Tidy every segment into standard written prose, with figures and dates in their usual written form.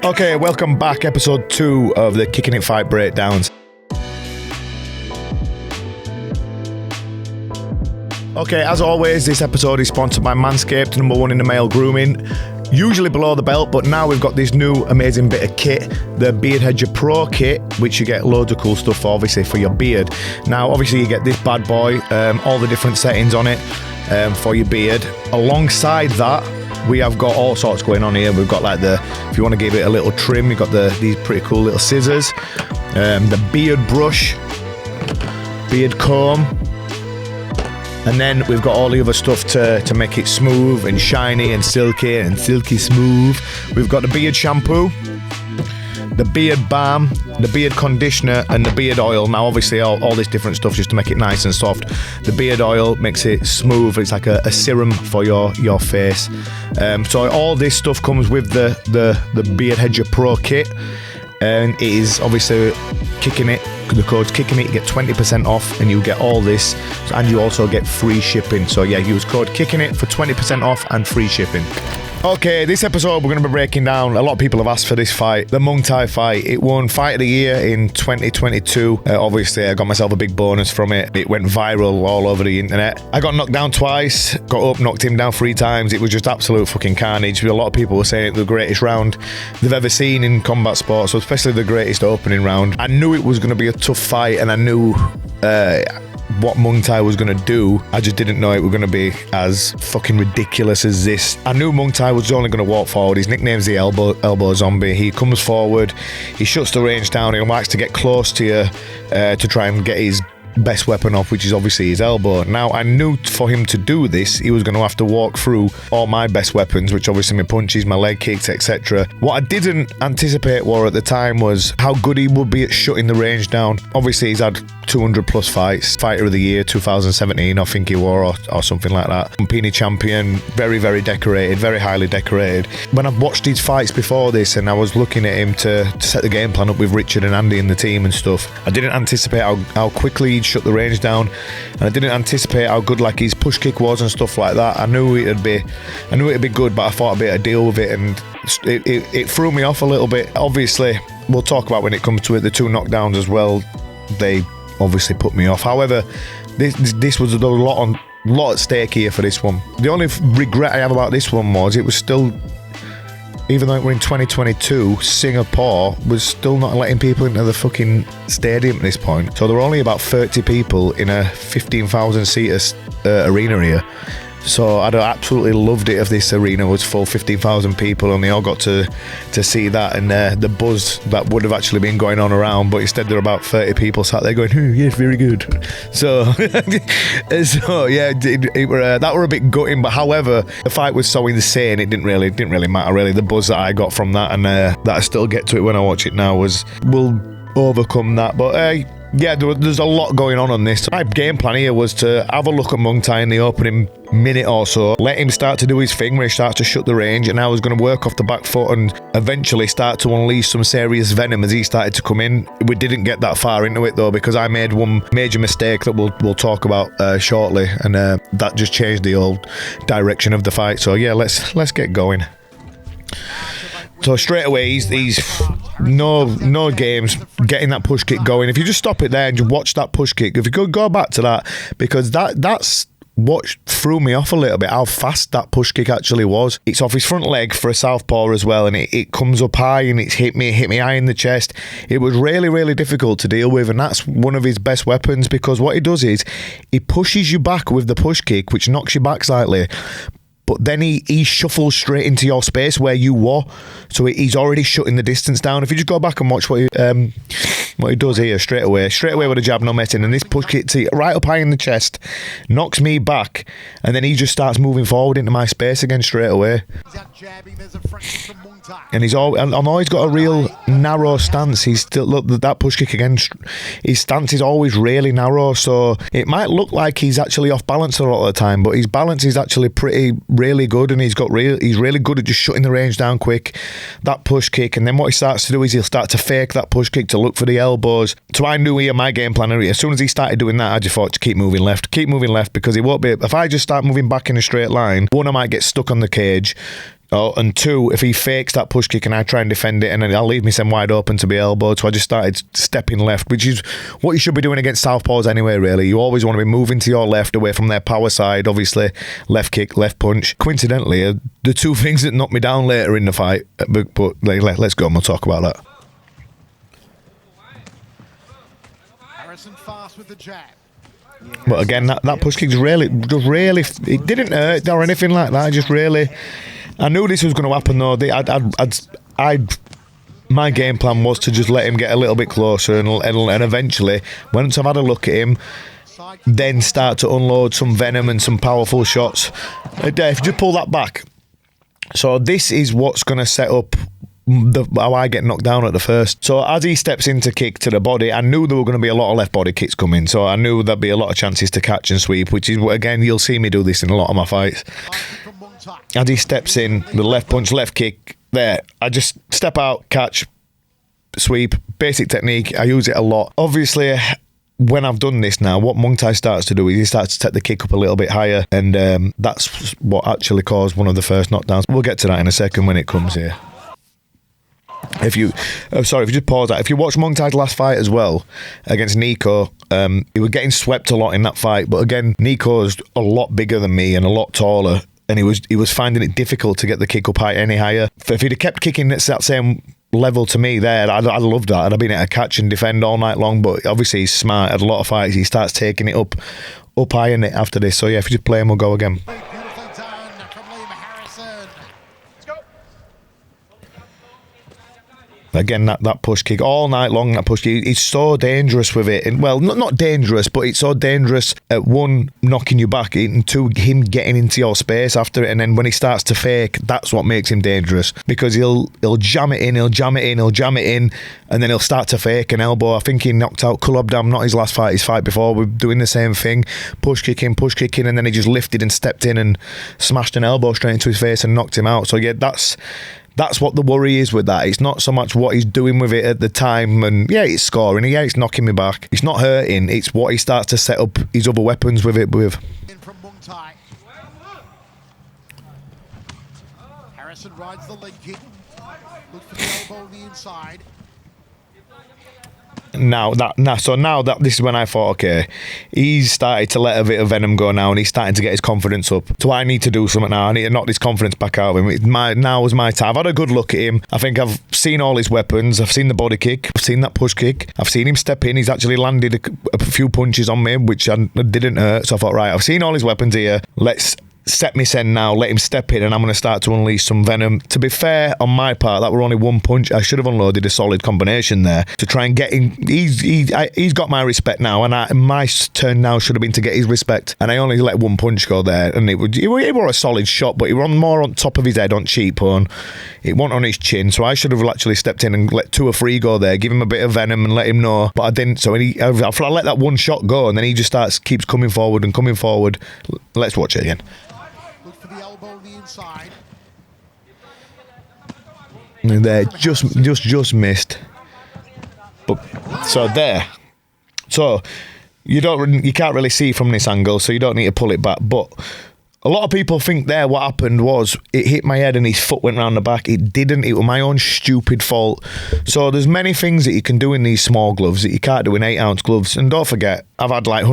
Okay, welcome back. Episode 2 of the Kicking It Fight Breakdowns. Okay, as always, this episode is sponsored by Manscaped, #1 in the male grooming. Usually below the belt, but now we've got this new amazing bit of kit, the Beard Hedger Pro kit, which you get loads of cool stuff, obviously, for your beard. Now, obviously, you get this bad boy, all the different settings on it for your beard. Alongside that, we have got all sorts going on here. We've got like if you want to give it a little trim, you've got these pretty cool little scissors, the beard brush, beard comb, and then we've got all the other stuff to make it smooth and shiny and silky smooth. We've got the beard shampoo, the beard balm, the beard conditioner, and the beard oil. Now, obviously, all this different stuff just to make it nice and soft. The beard oil makes it smooth. It's like a serum for your face. So all this stuff comes with the Beard Hedger Pro kit, and it is obviously Kicking It. The code's Kicking It. You get 20% off, and you get all this, and you also get free shipping. So yeah, use code Kicking It for 20% off and free shipping. Okay, this episode we're going to be breaking down. A lot of people have asked for this fight, the Muangthai fight. It won Fight of the Year in 2022. Obviously, I got myself a big bonus from it. It went viral all over the internet. I got knocked down twice, got up, knocked him down 3 times. It was just absolute fucking carnage. A lot of people were saying it was the greatest round they've ever seen in combat sports, so especially the greatest opening round. I knew it was going to be a tough fight, and I knew what Muangthai was going to do. I just didn't know it was going to be as fucking ridiculous as this. I knew Muangthai was only going to walk forward. His nickname's the elbow zombie. He comes forward, he shuts the range down, he likes to get close to you to try and get his best weapon off, which is obviously his elbow. Now, I knew for him to do this, he was going to have to walk through all my best weapons, which obviously my punches, my leg kicks, etc. What I didn't anticipate at the time was how good he would be at shutting the range down. Obviously, he's had 200 plus fights. Fighter of the Year 2017, I think he wore, or something like that. Company champion, very, very decorated, very highly decorated. When I've watched his fights before this, and I was looking at him to set the game plan up with Richard and Andy and the team and stuff, I didn't anticipate how quickly he'd shut the range down, and I didn't anticipate how good like his push kick was and stuff like that. I knew it'd be good, but I thought I'd be able to deal with it, and it threw me off a little bit. Obviously, we'll talk about when it comes to it, the 2 knockdowns as well. They obviously put me off. However, this was a lot at stake here for this one. The only regret I have about this one was it was still, even though we're in 2022, Singapore was still not letting people into the fucking stadium at this point. So there were only about 30 people in a 15,000 seater arena here. So I'd have absolutely loved it if this arena was full, 15,000 people, and they all got to see that, and the buzz that would have actually been going on around. But instead, there were about 30 people sat there going, yes, very good. So, yeah, that were a bit gutting. But however, the fight was so insane, it didn't really matter really. The buzz that I got from that, and that I still get to it when I watch it now, will overcome that. But yeah, there's a lot going on this. My game plan here was to have a look at Muangthai in the opening minute or so, let him start to do his thing when he starts to shut the range, and I was going to work off the back foot and eventually start to unleash some serious venom as he started to come in. We didn't get that far into it though, because I made one major mistake that we'll talk about shortly, and that just changed the whole direction of the fight. So yeah, let's get going. So straight away, he's no games getting that push kick going. If you just stop it there and just watch that push kick, if you could go back to that, because that's what threw me off a little bit, how fast that push kick actually was. It's off his front leg for a southpaw as well, and it comes up high, and it's hit me high in the chest. It was really, really difficult to deal with, and that's one of his best weapons, because what he does is he pushes you back with the push kick, which knocks you back slightly, but then he shuffles straight into your space where you were, so he's already shutting the distance down. If you just go back and watch what he does here, straight away with a jab, no messing, and this push kick right up high in the chest, knocks me back, and then he just starts moving forward into my space again straight away. And although he's got a real narrow stance, he's still, look, that push kick again, his stance is always really narrow, so it might look like he's actually off balance a lot of the time, but his balance is actually really good, and he's really good at just shutting the range down quick, that push kick. And then what he starts to do is he'll start to fake that push kick to look for the elbows. So I knew here, my game plan, as soon as he started doing that, I just thought to keep moving left, because he won't be, if I just start moving back in a straight line, one, I might get stuck on the cage, Oh, and 2, if he fakes that push kick and I try and defend it, and then I'll leave myself wide open to be elbowed. So I just started stepping left, which is what you should be doing against southpaws anyway, really. You always want to be moving to your left, away from their power side, obviously. Left kick, left punch. Coincidentally, the 2 things that knocked me down later in the fight. But let's go and we'll talk about that. Harrison fast with the jab. But again, that push kick's really, it didn't hurt or anything like that. Just really, I knew this was going to happen though. My game plan was to just let him get a little bit closer and eventually, once I've had a look at him, then start to unload some venom and some powerful shots. If you just pull that back. So this is what's going to set up how I get knocked down at the first. So as he steps into kick to the body, I knew there were going to be a lot of left body kicks coming, so I knew there'd be a lot of chances to catch and sweep, which is, again, you'll see me do this in a lot of my fights. As he steps in, the left punch, left kick, there, I just step out, catch, sweep, basic technique. I use it a lot. Obviously, when I've done this now, what Muangthai starts to do is he starts to take the kick up a little bit higher, and that's what actually caused one of the first knockdowns. We'll get to that in a second when it comes here. If you just pause that. If you watch Muangthai's last fight as well against Nico, he was getting swept a lot in that fight. But again, Nico's a lot bigger than me and a lot taller, and he was finding it difficult to get the kick up high any higher. If he'd have kept kicking at that same level to me there, I'd loved that. I'd have been able to catch and defend all night long. But obviously he's smart. At a lot of fights, he starts taking it up high in it after this. So yeah, if you just play him, we'll go again. Again, that push kick all night long. That push kick, he's so dangerous with it. And well, not dangerous, but it's so dangerous at 1, knocking you back, and 2, him getting into your space after it. And then when he starts to fake, that's what makes him dangerous, because he'll jam it in, and then he'll start to fake an elbow. I think he knocked out Kulabdam, not his last fight, his fight before. We're doing the same thing, push kicking, and then he just lifted and stepped in and smashed an elbow straight into his face and knocked him out. So yeah, that's what the worry is with that. It's not so much what he's doing with it at the time, and yeah, it's scoring, yeah, it's knocking me back. It's not hurting, it's what he starts to set up his other weapons with it with. In from Muangthai. Harrison rides the leg kick. Looks for the elbow on the inside. Now that this is when I thought, okay, he's started to let a bit of venom go now, and he's starting to get his confidence up. So I need to do something now. I need to knock this confidence back out of him. Now was my time. I've had a good look at him. I think I've seen all his weapons. I've seen the body kick. I've seen that push kick. I've seen him step in. He's actually landed a few punches on me, which didn't hurt. So I thought, right, I've seen all his weapons here. Let's set me send now, let him step in, and I'm going to start to unleash some venom. To be fair, on my part, that were only 1 punch. I should have unloaded a solid combination there to try and get him. He's got my respect now, and my turn now should have been to get his respect, and I only let 1 punch go there, and it was a solid shot, but it was more on top of his head on cheekbone. It wasn't on his chin, so I should have actually stepped in and let 2 or 3 go there, give him a bit of venom and let him know, but I didn't. So I let that 1 shot go, and then he just keeps coming forward and coming forward. Let's watch it again. Inside. And there, just missed. But so there. So you can't really see from this angle, so you don't need to pull it back. But a lot of people think there what happened was it hit my head and his foot went round the back. It didn't. It was my own stupid fault. So there's many things that you can do in these small gloves that you can't do in 8-ounce gloves. And don't forget, I've had like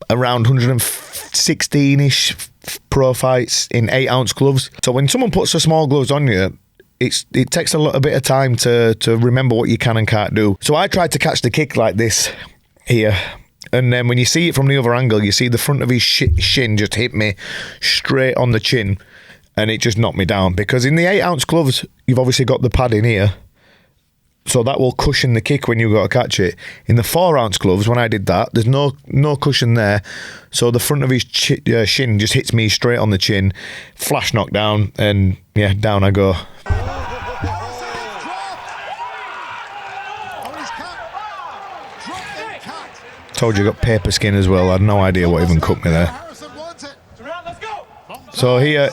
around 116-ish pro fights in 8-ounce gloves. So when someone puts the small gloves on you, it takes a little bit of time to remember what you can and can't do. So I tried to catch the kick like this here, and then when you see it from the other angle, you see the front of his shin just hit me straight on the chin, and it just knocked me down. Because in the 8-ounce gloves, you've obviously got the padding here, so that will cushion the kick when you got to catch it. In the 4-ounce gloves, when I did that, there's no cushion there, so the front of his shin just hits me straight on the chin, flash knockdown, and yeah, down I go. Told you got paper skin as well. I had no idea what even cut me there. So here,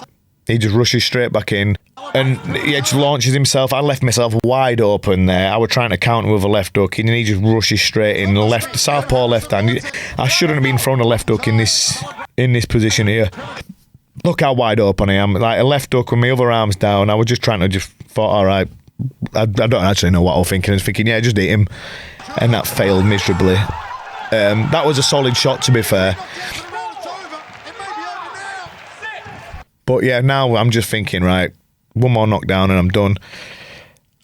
he just rushes straight back in. And he just launches himself. I left myself wide open there. I was trying to counter with a left hook, and he just rushes straight in. Southpaw left hand. I shouldn't have been throwing a left hook in this position here. look how wide open I am. Like a left hook with my other arms down. I was just trying to thought, all right, I don't actually know what I was thinking. I was thinking, yeah, just hit him. And that failed miserably. That was a solid shot, to be fair. But yeah, now I'm just thinking, right, one more knockdown and I'm done.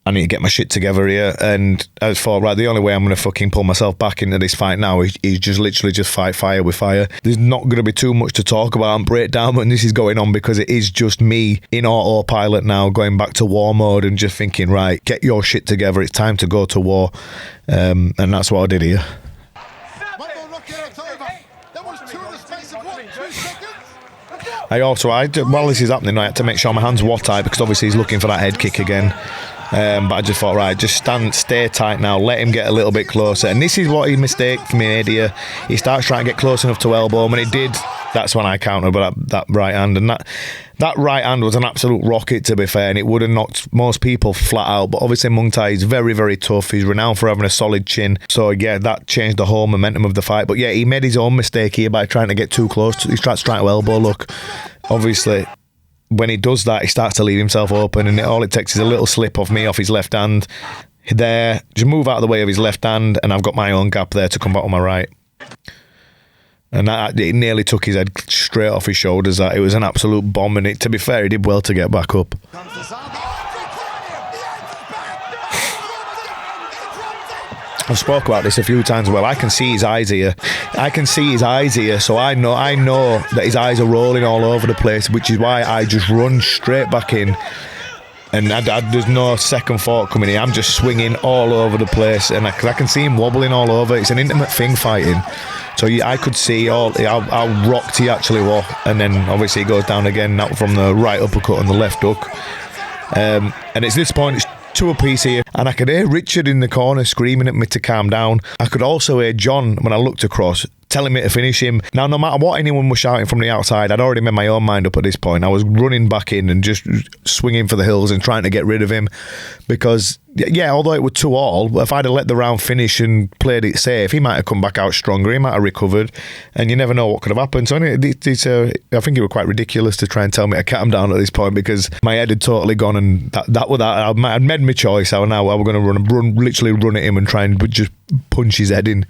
I need to get my shit together here. And I thought, right, the only way I'm going to fucking pull myself back into this fight now is just literally just fight fire with fire. There's not going to be too much to talk about and break down when this is going on, because it is just me in autopilot now, going back to war mode and just thinking, right, get your shit together. It's time to go to war. And that's what I did here. While this is happening, I had to make sure my hands were tight, because obviously he's looking for that head kick again. But I just thought, right, just stay tight now, let him get a little bit closer. And this is what he made here. He starts trying to get close enough to elbow him, and he did. That's when I countered with that right hand. And that right hand was an absolute rocket, to be fair, and it would have knocked most people flat out. But obviously Muangthai is very, very tough. He's renowned for having a solid chin. So yeah, that changed the whole momentum of the fight. But yeah, he made his own mistake here by trying to get too close. He starts trying to elbow. Look, obviously, when he does that, he starts to leave himself open, and all it takes is a little slip off me off his left hand. There, just move out of the way of his left hand, and I've got my own gap there to come back on my right. And it nearly took his head straight off his shoulders. That it was an absolute bomb, and to be fair, he did well to get back up. I've spoke about this a few times. Well, I can see his eyes here. So I know that his eyes are rolling all over the place, which is why I just run straight back in. And there's no second thought coming in. I'm just swinging all over the place, and I can see him wobbling all over. It's an intimate thing, fighting. So I could see how rocked he actually was. And then obviously he goes down again, now from the right uppercut and the left hook. And it's this point, it's two apiece here, and I could hear Richard in the corner screaming at me to calm down. I could also hear John, when I looked across, telling me to finish him. Now, no matter what anyone was shouting from the outside, I'd already made my own mind up at this point. I was running back in and just swinging for the hills and trying to get rid of him, because, yeah, although it was 2-2, if I'd have let the round finish and played it safe, he might have come back out stronger, he might have recovered, and you never know what could have happened. So I think it was quite ridiculous to try and tell me to cat him down at this point, because my head had totally gone, and I'd made my choice. I was going to literally run at him and try and just punch his head in.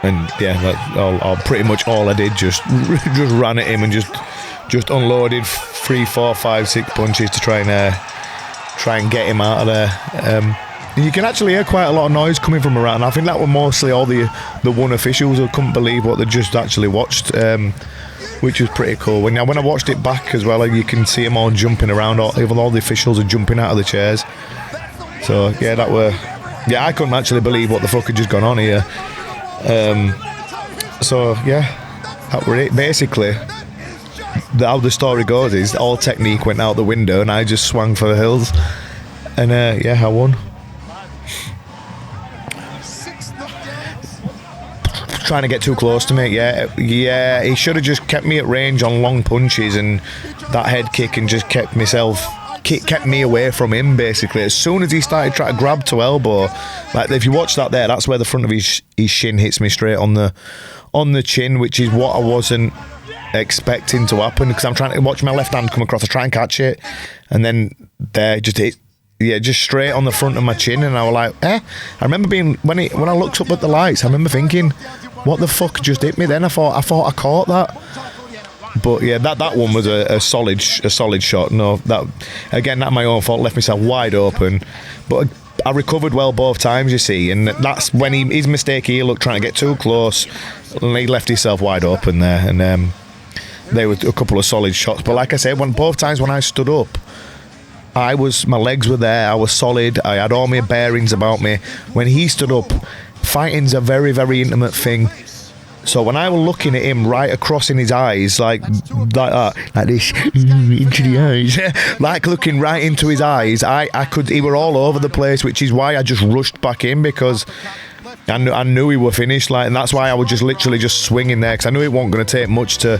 And yeah, that's pretty much all I did. Just ran at him and just unloaded 3, 4, 5, 6 punches to try and get him out of there. You can actually hear quite a lot of noise coming from around. I think that were mostly all the one officials who couldn't believe what they just actually watched, which was pretty cool. When I watched it back as well, you can see them all jumping around. Even all the officials are jumping out of the chairs. So yeah, I couldn't actually believe what the fuck had just gone on here. So yeah, that were it. Basically, how the story goes is all technique went out the window, and I just swung for the hills, and yeah, I won. Trying to get too close to me, yeah. He should have just kept me at range on long punches and that head kick, and just kept me away from him. Basically, as soon as he started trying to grab to elbow, like if you watch that there, that's where the front of his shin hits me straight on the chin, which is what I wasn't expecting to happen, because I'm trying to watch my left hand come across, I try and catch it, and then there just hit, just straight on the front of my chin, and I was like, I remember being when I looked up at the lights, I remember thinking, what the fuck just hit me? Then I thought I caught that. But yeah, that one was a solid shot. No, that my own fault, left myself wide open. But I recovered well both times, you see, and that's when his mistake here, looked trying to get too close, and he left himself wide open there. And they were a couple of solid shots. But like I said, both times when I stood up, my legs were there, I was solid, I had all my bearings about me. When he stood up, fighting's a very, very intimate thing. So when I was looking at him right across in his eyes, like this, into the eyes, like looking right into his eyes, he were all over the place, which is why I just rushed back in, because I knew he were finished, like, and that's why I was just literally just swinging there, because I knew it wasn't going to take much to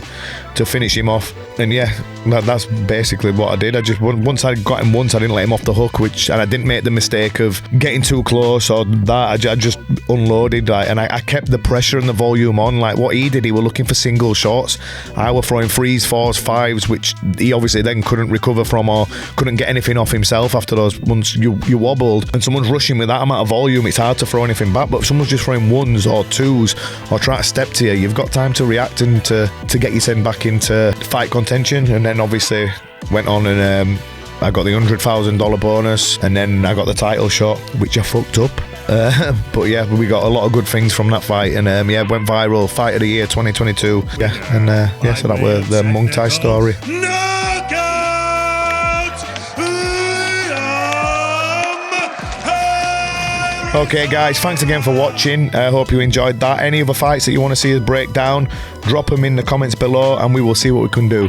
finish him off. And yeah, that's basically what I did. I just, once I got him once, I didn't let him off the hook, and I didn't make the mistake of getting too close or that. I just unloaded, like, and I kept the pressure and the volume on. Like what he did, he were looking for single shots. I were throwing 3s, 4s, 5s, which he obviously then couldn't recover from or couldn't get anything off himself after those. Once you wobbled and someone's rushing with that amount of volume, it's hard to throw anything back. But if someone's just throwing 1s or 2s or trying to step to you, you've got time to react and to get yourself back into fight contention. And then obviously went on and I got the $100,000 bonus, and then I got the title shot, which I fucked up. But yeah, we got a lot of good things from that fight, and yeah, went viral. Fight of the year 2022. Yeah, and yeah, so that was the Muangthai story. Okay guys, thanks again for watching. I hope you enjoyed that. Any other fights that you want to see us break down, drop them in the comments below and we will see what we can do.